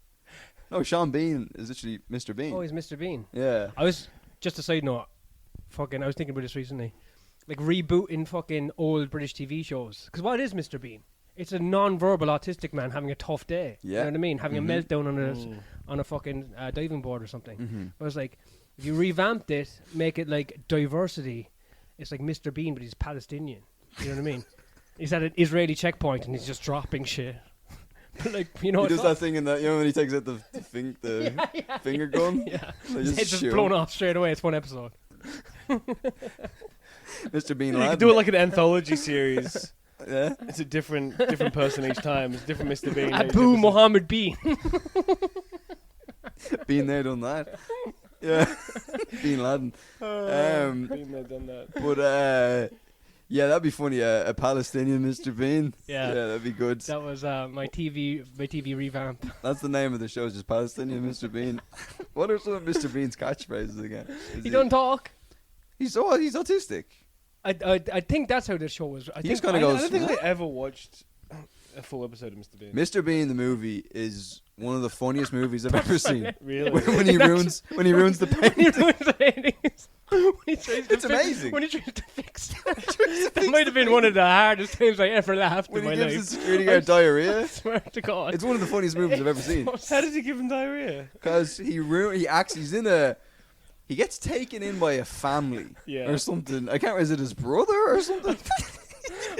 No, Sean Bean is literally Mr. Bean. Oh, he's Mr. Bean. Yeah. I was just a side note. Fucking, I was thinking about this recently, like rebooting fucking old British TV shows. Because what is Mr. Bean? It's a non-verbal autistic man having a tough day. Yeah. You know what I mean? Having Mhm. a meltdown on a Mm. on a fucking diving board or something. Mm-hmm. I was like, if you revamped it, make it like diversity. It's like Mr. Bean, but he's Palestinian. You know what I mean? He's at an Israeli checkpoint and he's just dropping shit. But like, you know, He it's does that thing in that, you know, when he takes out the finger gun. yeah. They His just head's just shoot blown him. off straight away. It's one episode. Mr. Bean You lad. could do it like an anthology series. Yeah. It's a different person each time. It's different Mr. Bean. each Abu episode. Mohammed Bean. Been there, done that. Yeah. Bin Laden. Been there, done that. But yeah, that'd be funny. A Palestinian Mr. Bean. Yeah. that'd be good. That was my TV revamp. That's the name of the show, just Palestinian Mr. Bean. What are some of Mr. Bean's catchphrases again? He don't talk. He's autistic. I think that's how this show was. I He think just kinda I goes, don't think I ever watched a full episode of Mr. Bean. Mr. Bean the movie is one of the funniest movies I've ever seen. Really? when he ruins the When he painting. ruins the paintings. When he tries to It's fix- amazing. When he tries to fix that might have been one of the hardest times I ever laughed When in he my gives the life. security guard diarrhea. I swear to God. It's one of the funniest movies I've ever seen. How does he give him diarrhea? Because he gets taken in by a family Yeah. or something. I can't remember, is it his brother or something?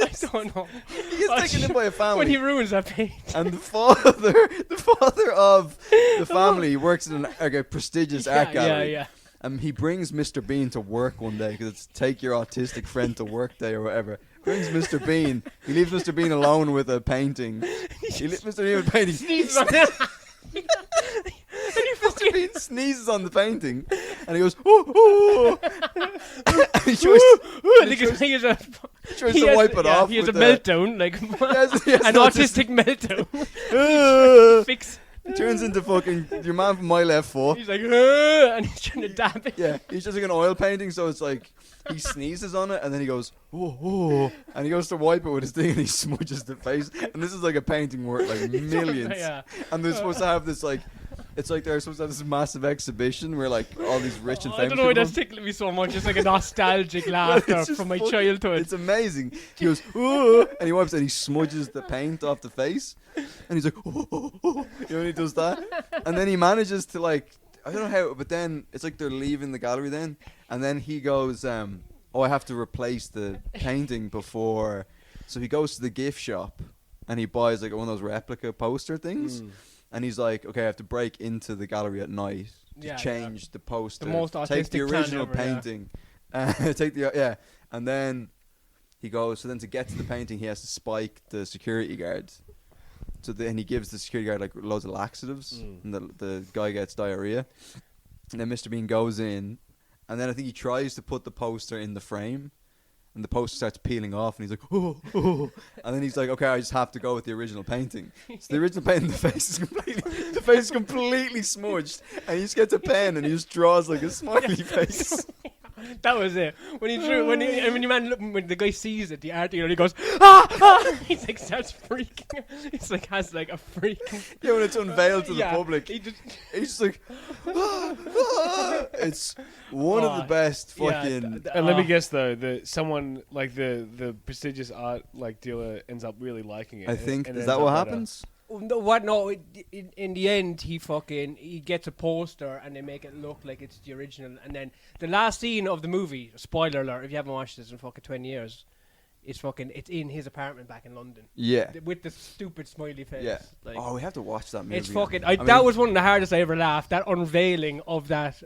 I don't know. He gets taken in by a family. When he ruins that page. And the father of the family works in a prestigious art gallery. Yeah. And he brings Mr. Bean to work one day because it's take your autistic friend to work day or whatever. Brings Mr. Bean. He leaves Mr. Bean alone with a painting. He leaves Mr. Bean with a painting. Sneezes on it. Mr. Bean sneezes on the painting, and he goes, "Oh!" And he tries, I think he has a. tries He to has, wipe it yeah, off. He has a with meltdown, like He has an autistic meltdown. Fix. It turns into fucking your man from My Left Foot. He's like, and he's trying to dab it. Yeah, he's just like an oil painting, so it's like he sneezes on it, and then he goes, "Oh!" And he goes to wipe it with his thing, and he smudges the face. And this is like a painting worth like millions. Yeah. And they're supposed to have this like. It's like they're supposed to have this massive exhibition where like all these rich and I famous don't know why people. that's tickling me so much. It's like a nostalgic laughter it's just from my fucking- childhood. It's amazing. He goes, "Ooh," and he wipes it, and he smudges the paint off the face. And he's like, "Oh." You know, when he does that. And then he manages to like, I don't know how, but then it's like they're leaving the gallery then. And then he goes, "Oh, I have to replace the painting before." So he goes to the gift shop and he buys like one of those replica poster things. And he's like, "Okay, I have to break into the gallery at night to Yeah, change the poster, The most take the autistic plan original ever, yeah. painting, and then he goes. So then to get to the painting, he has to spike the security guard. So then he gives the security guard like loads of laxatives, and the guy gets diarrhea. And then Mr. Bean goes in, and then I think he tries to put the poster in the frame. And the poster starts peeling off, and he's like, "Oh!" And then he's like, "Okay, I just have to go with the original painting." So the original painting, the face is completely smudged, and he just gets a pen and he just draws like a smiley face. That was it. When he drew, when the guy sees it, the art dealer, he goes, ah! He's like starts freaking. He's like has like a freaking. Yeah, when it's unveiled to the Yeah, public, he just, he's just like, it's one of the best fucking. And let me guess though, that someone like the prestigious art like dealer ends up really liking it. I think and is ends that up what better. happens? No, what? No. In the end, he gets a poster and they make it look like it's the original. And then the last scene of the movie, spoiler alert, if you haven't watched this in fucking 20 years, it's in his apartment back in London. Yeah. With the stupid smiley face. Yeah. Like, Oh, we have to watch that movie. it's fucking. I mean, that was one of the hardest I ever laughed. That unveiling of that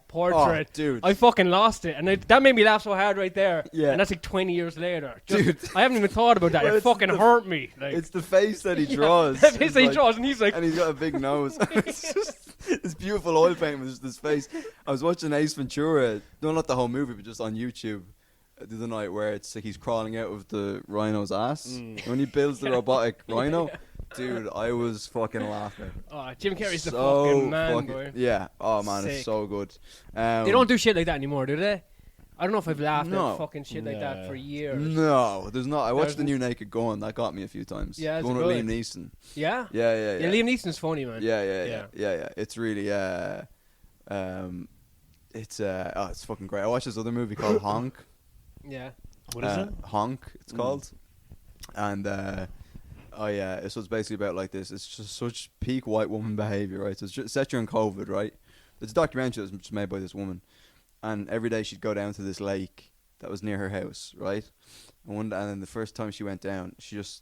portrait. Oh, dude. I fucking lost it, and that made me laugh so hard right there. Yeah. And that's like 20 years later. Dude. I haven't even thought about that. Well, It it's fucking hurt me. Like, It's the face that he draws. the face It's that he like- draws, and he's like, and he's got a big nose. It's just this beautiful oil painting with just this face. I was watching Ace Ventura, no, not the whole movie, but just on YouTube the other night, where it's like he's crawling out of the rhino's ass when he builds the robotic rhino. Dude, I was fucking laughing. oh, Jim Carrey's the So fucking man, fucking- boy. Yeah. Oh man, Sick. it's so good. They don't do shit like that anymore, do they? I don't know if I've laughed No. at fucking shit like that for years. No, there's not. I watched the There's- new Naked Gun. That got me a few times. Yeah, the it's one with good. Liam Neeson. Yeah? Yeah. Yeah, Liam Neeson's funny, man. Yeah. It's really it's fucking great. I watched this other movie called Honk. Yeah. What is it? Honk, it's called. And it's basically about like this. It's just such peak white woman behavior, right? So it's just set during COVID, right? It's a documentary that's just made by this woman, and every day she'd go down to this lake that was near her house, right? And then the first time she went down,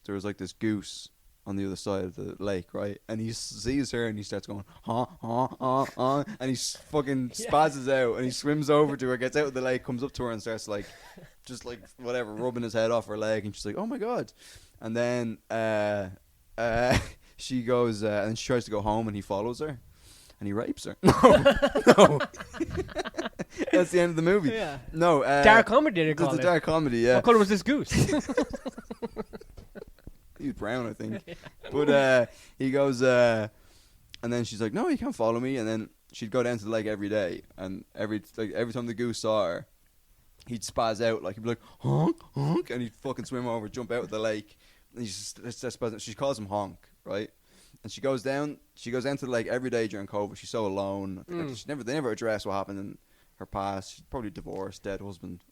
there was like this goose on the other side of the lake, right? And he sees her and he starts going, and he fucking spazzes out and he swims over to her, gets out of the lake, comes up to her and starts like, just like whatever, rubbing his head off her leg, and she's like, oh my God. And then she goes, and she tries to go home and he follows her and he rapes her. No. That's the end of the movie. Yeah. No. Dark comedy, they call It's it. a dark comedy, yeah. What colour was this goose? He's brown, I think. But he goes, and then she's like, no, you can't follow me. And then she'd go down to the lake every day, and every time the goose saw her, he'd spaz out, like he'd be like, honk, honk, and he'd fucking swim over, jump out of the lake. And he just starts spazzing. She calls him Honk, right? And she goes down to the lake every day during COVID. She's so alone. Like, they never address what happened in her past. She's probably divorced, dead husband.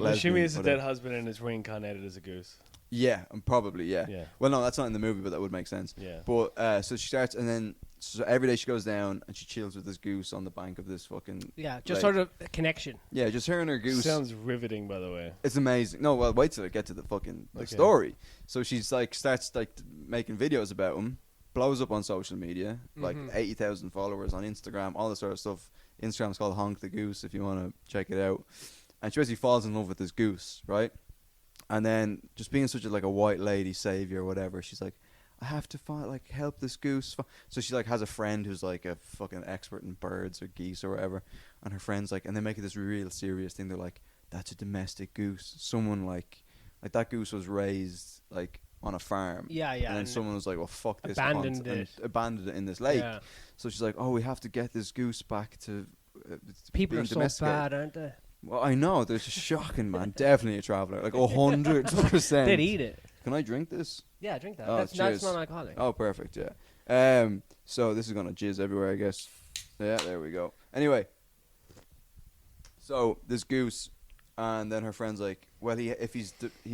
Assuming it's a whatever. dead husband and is reincarnated as a goose. Yeah, probably, yeah. Yeah. Well, no, that's not in the movie, but that would make sense. Yeah. But so she starts, and then so every day she goes down and she chills with this goose on the bank of this fucking. Yeah, just lake. sort of a connection. Yeah, just her and her goose. Sounds riveting, by the way. It's amazing. No, well, wait till I get to the fucking Okay. story. So she's like starts like making videos about him, blows up on social media, like 80,000 followers on Instagram, all this sort of stuff. Instagram's called Honk the Goose if you want to check it out. And she basically falls in love with this goose, right? And then just being such a like a white lady savior or whatever, she's like, I have to help this goose. So she like has a friend who's like a fucking expert in birds or geese or whatever, and her friend's like, and they make it this real serious thing. They're like, that's a domestic goose. Someone like that goose was raised like on a farm. Yeah. And then someone was like, well, fuck this. Abandoned and it. abandoned it in this lake. Yeah. So she's like, oh, we have to get this goose back to People being are so domesticated. bad, aren't they? Well, I know. They're just shocking, man. Definitely a traveler. Like 100%. They'd eat it. Can I drink this? Yeah, drink that. Oh, That's cheers. non-alcoholic. Oh, perfect. Yeah. So this is gonna jizz everywhere, I guess. Yeah, there we go. Anyway, so this goose, and then her friend's like, well, he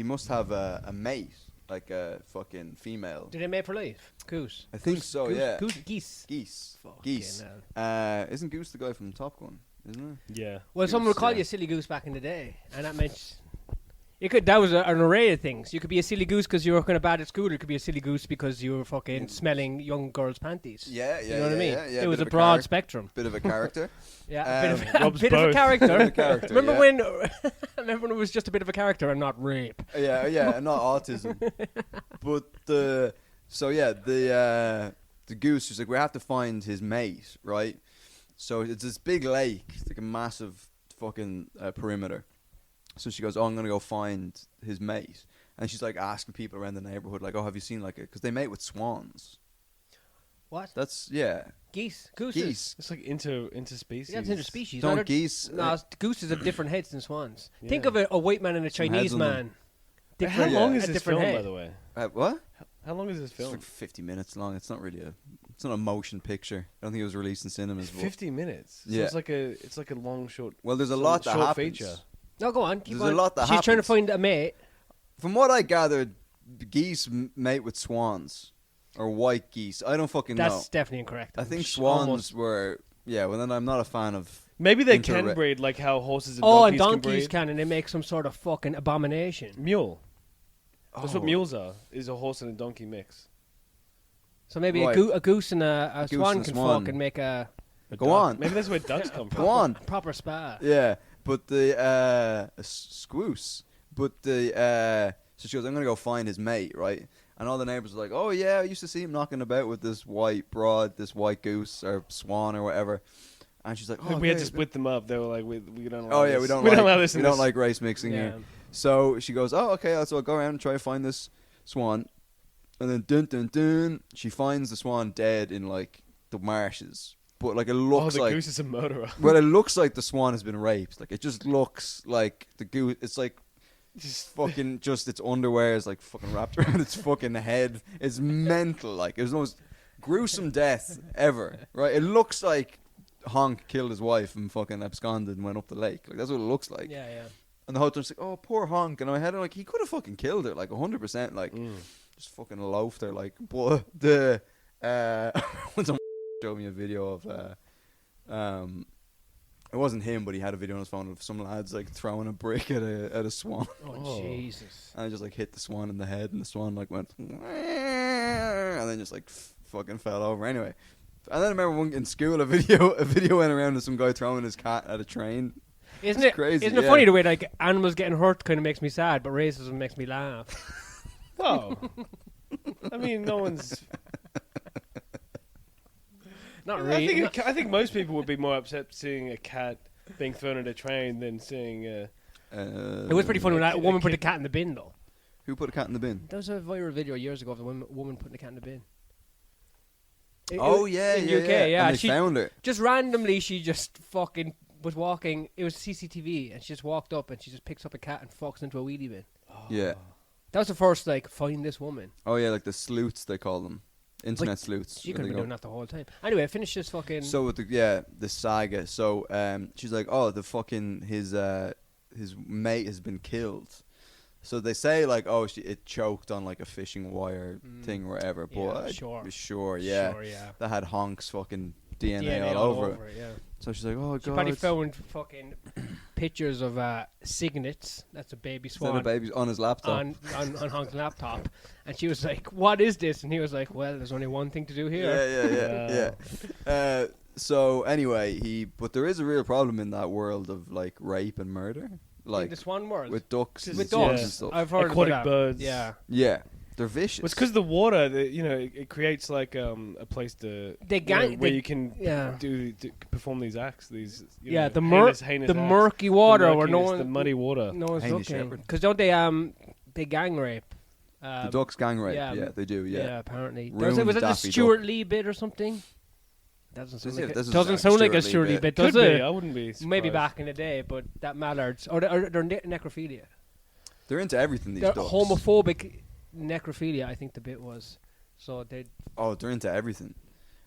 must have a mate, like a fucking female. Did they mate for life? Goose. I think so. Goose, Yeah. Geese. Geese. Fucking Geese. hell. Isn't Goose the guy from Top Gun? Isn't it? Yeah. Well, Goose, someone would call yeah. you a silly goose back in the day, and that meant that was an array of things. You could be a silly goose because you were kind of bad at school. You could be a silly goose because you were fucking smelling young girls' panties. Yeah. You know what I mean? Yeah, It was bit a of broad charac- spectrum. Bit of a character. Yeah, a bit Rob's of a both. character. Bit of a character, remember yeah. when it was just a bit of a character and not rape? Yeah, and not autism. But the goose, she's like, we have to find his mate, right? So it's this big lake, it's like a massive fucking perimeter. So she goes, oh, I'm gonna go find his mate, and she's like asking people around the neighborhood, like, oh, have you seen like it? Because they mate with swans. What? That's Geese. Gooses. geese. It's like interspecies. Yeah, it's interspecies. Don't They're- geese? No, gooses have different heads than swans. Yeah. Think of a white man and a Some Chinese heads on them. man. How Yeah. long a is this different film, head. by the way? What? How long is this It's film? like 50 minutes long. It's not really it's not a motion picture. I don't think it was released in cinemas. But 50 minutes. So Yeah. it's like a long short. well, there's a So lot that short happens. feature. No, go on. Keep There's on. a lot that She's trying to happens. find a mate. From what I gathered, geese mate with swans or white geese. I don't fucking know. That's definitely incorrect. I think Sh- swans almost. were. Yeah, well, then I'm not a fan of. Maybe they Inter- can breed like how horses and Oh, and donkeys donkeys can can, and they make some sort of fucking abomination. breed. Mule. That's what mules are. Is a horse and a donkey mix. So maybe Right. a goose and a goose swan and a can swan. fuck and make a Go duck. on. Maybe that's where ducks come from. Go on. proper spa. Yeah, but the a squoose. But the so she goes, I'm gonna go find his mate, right? And all the neighbors are like, oh yeah, I used to see him knocking about with this white goose or swan or whatever. And she's like, oh, We had okay, to split them up. They were like, we don't allow oh yeah, this. we don't allow this. we in don't this. like race mixing Yeah. here. So she goes, oh okay, so I'll go around and try to find this swan. And then dun dun dun, she finds the swan dead in like the marshes. But like it looks the like goose is a murderer. well, it looks like the swan has been raped. Like it just looks like the goose. It's like Just fucking just its underwear is like fucking wrapped around its fucking head. It's mental. Like it was the most gruesome death ever. Right? It looks like Honk killed his wife and fucking absconded and went up the lake. Like that's what it looks like. Yeah, yeah. And the whole time's like, oh poor Honk. And in my head I'm like, he could have fucking killed her, like 100%. Like just fucking loafed her. Like, but the once someone showed me a video of it wasn't him, but he had a video on his phone of some lads like throwing a brick at a swan. Oh, Jesus. And I just like hit the swan in the head, and the swan like went, and then just like fucking fell over. Anyway, and then I remember in school a video went around of some guy throwing his cat at a train. Isn't It's it crazy, Isn't it yeah. funny the way like animals getting hurt kind of makes me sad, but racism makes me laugh? Oh. I mean, no one's. Not really. I think most people would be more upset seeing a cat being thrown at a train than seeing. It was pretty funny when that woman put the kid- cat in the bin, though. Who put a cat in the bin? There was a viral video years ago of the woman putting the cat in the bin. Oh yeah, in yeah, UK, yeah. And they she found her. just randomly. She just fucking was walking. It was CCTV, and she just walked up and she just picks up a cat and fucks into a wheelie bin. Yeah. That was the first like find this woman. Oh yeah, like the sleuths they call them, internet sleuths. She where could they have been go. doing that the whole time. Anyway, finish this fucking. So with the saga. So she's like, oh, the fucking his mate has been killed. So they say like, oh, it choked on like a fishing wire thing or whatever. But Yeah, I'd sure. be sure, yeah, that had Honk's fucking DNA all over it. Yeah. So she's like, oh She god, probably found fucking pictures of signets. That's a baby instead swan of babies on his laptop. on Honk's laptop, and she was like, "What is this?" And he was like, "Well, there's only one thing to do here." Yeah. So anyway, but there is a real problem in that world of like rape and murder, In like the swan world. with ducks, With and dogs. and stuff. I've heard Aquatic about that. birds. Yeah, Yeah, they're vicious. Well, it's because the water, it creates like a place to They gang- where they- you can yeah. perform these acts. These yeah. The heinous the acts. murky water The where no murkiness, one, the muddy water. no one's Hamish looking. Shepherd. Because don't they gang rape? The ducks gang rape. yeah, Yeah, they do. Yeah. apparently. Ruined Was it the Daffy Stuart Lee bit or something? Doesn't sound This like is- this is doesn't a sound like a Stuart Stuart Lee Lee bit, Could does be. it? I wouldn't be. Maybe surprised. back in the day, but that Mallards or they're necrophilia. They're into everything. These They're ducks. homophobic necrophilia. I think the bit was. So they. Oh, they're into everything.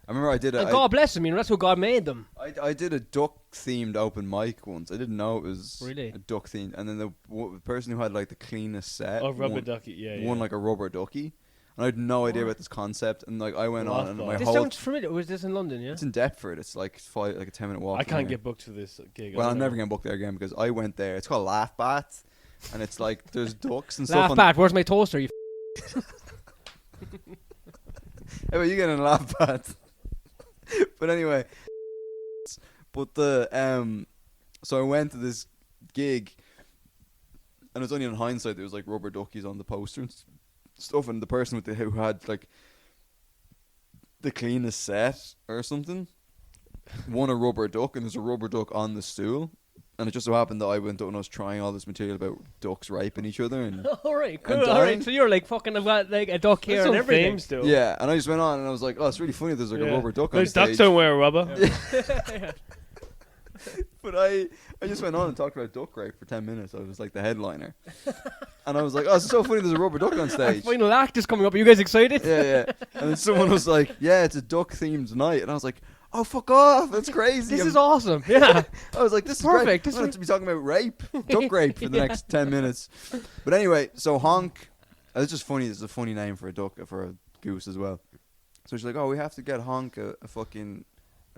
I remember I did And a God bless them. You know that's what God made them. I did a duck themed open mic once. I didn't know it was Really? a duck themed, and then the person who had like the cleanest set Oh, rubber won, ducky. Yeah. won like a rubber ducky, and I had no idea about this concept. And like I went on, and my This whole sounds familiar. Was this in London? Yeah. it's in Deptford. It's like a 10-minute walk. I from can't here. get booked for this gig. Well, I I'm don't never know. gonna book there again because I went there. It's called Laugh Bat, and it's like there's ducks and Laugh stuff. bat. Where's my toaster? You. Hey, well, you get a laugh bat. But anyway, but so I went to this gig, and it was only in hindsight there was like rubber duckies on the poster and stuff, and the person who had like the cleanest set or something won a rubber duck, and there's a rubber duck on the stool. And it just so happened that I went out and I was trying all this material about ducks raping each other, and All right, cool. And All right, dying. so you're like fucking. I've got like a duck here There's and some everything. themes still. yeah, and I just went on and I was like, oh, it's really funny. There's like a Yeah. rubber duck on Those stage. ducks don't wear rubber. But I just went on and talked about duck rape for 10 minutes. I was like the headliner. And I was like, oh, it's so funny there's a rubber duck on Our stage. final act is coming up. Are you guys excited? Yeah, yeah. And then someone was like, yeah, it's a duck themed night. And I was like, oh, fuck off. That's crazy. This is awesome. Yeah. I was like, this is Perfect. Great. This I'm going is- to be talking about rape, duck rape for the Yeah. next 10 minutes. But anyway, so Honk, it's just funny. It's a funny name for a duck, for a goose as well. So she's like, oh, we have to get Honk a fucking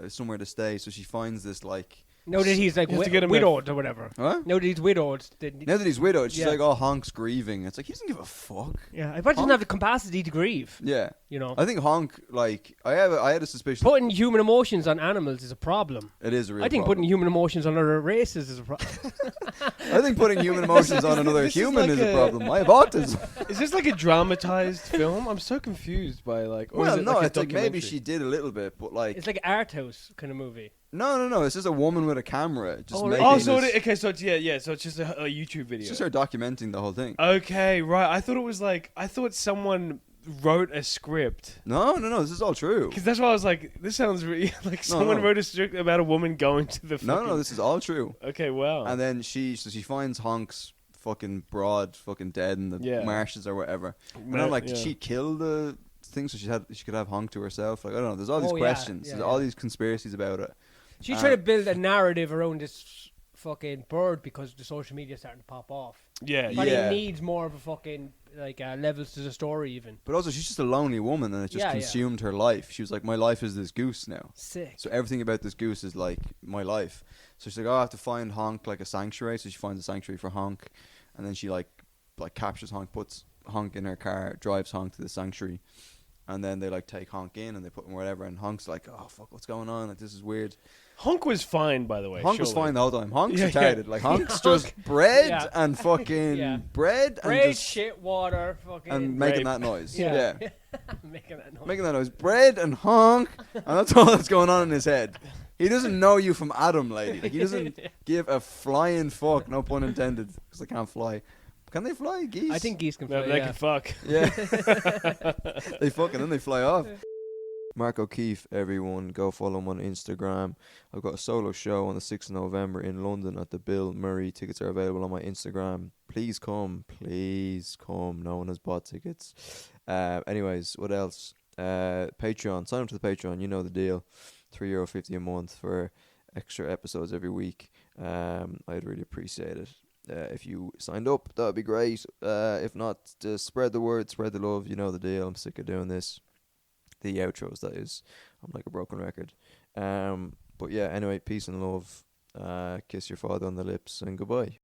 somewhere to stay. So she finds this like Now that he's like You have to get him a- widowed or whatever. What? Now that he's widowed. Now that he's widowed, she's Yeah. like, oh, Honk's grieving. It's like, he doesn't give a fuck. Yeah, I bet he doesn't have the capacity to grieve. Yeah. You know, I think Honk, like, I had a suspicion. putting human emotions on animals is a problem. It is a real I think problem. putting human emotions on other races is a problem. I think putting human emotions on another This is human like is a a- problem. I have autism. Is this like a dramatized film? I'm so confused by like. Or Well, is it no, like a it's like maybe documentary? she did a little bit, but like, It's like an art house kind of movie. no. It's just a woman with a camera just Oh, making Oh, so this- okay, so it's so it's just a YouTube video. it's just her documenting the whole thing. Okay, right. I thought someone wrote a script. No. This is all true. Because that's why I was like, this sounds really like someone no. wrote a script about a woman going to the. No, fucking- this is all true. Okay, wow. And then she finds Honk's fucking broad fucking dead in the Yeah. marshes or whatever. And Ma- I'm like, yeah. did she kill the thing so she could have Honk to herself? Like, I don't know. There's all these Oh, yeah, questions. yeah, There's all yeah. these conspiracies about it. She's trying to build a narrative around this fucking bird because the social media is starting to pop off. yeah, But Yeah. he needs more of a fucking like levels to the story even. But also, she's just a lonely woman, and it just Yeah, yeah. consumed her life. She was like, my life is this goose now. Sick. So everything about this goose is like my life. So she's like, oh, I have to find Honk like a sanctuary. So she finds a sanctuary for Honk, and then she like captures Honk, puts Honk in her car, drives Honk to the sanctuary, and then they like take Honk in and they put him wherever. And Honk's like, oh fuck, what's going on? Like, this is weird. Honk was fine, by the way. Honk was surely. fine the whole time. Honk's Yeah, retarded. yeah. Like Honk's Honk- just bread Yeah. and fucking Yeah. bread and Bread, just shit, water, fucking and making rape. that noise. Yeah. Yeah. making that noise. Making that noise. Bread and honk. And that's all that's going on in his head. He doesn't know you from Adam, lady. Like, he doesn't give a flying fuck, no pun intended, because they can't fly. Can they fly, geese? I think geese can No, fly. they Yeah. can fuck. Yeah. They fuck and then they fly off. Mark O'Keefe, everyone. Go follow him on Instagram. I've got a solo show on the 6th of November in London at the Bill Murray. Tickets are available on my Instagram. Please come. Please come. No one has bought tickets. Anyways, what else? Patreon. Sign up to the Patreon. You know the deal. €3.50 a month for extra episodes every week. I'd really appreciate it. If you signed up, that would be great. If not, just spread the word, spread the love. You know the deal. I'm sick of doing this. The outros, that is. I'm like a broken record. But yeah, anyway, peace and love. Kiss your father on the lips and goodbye.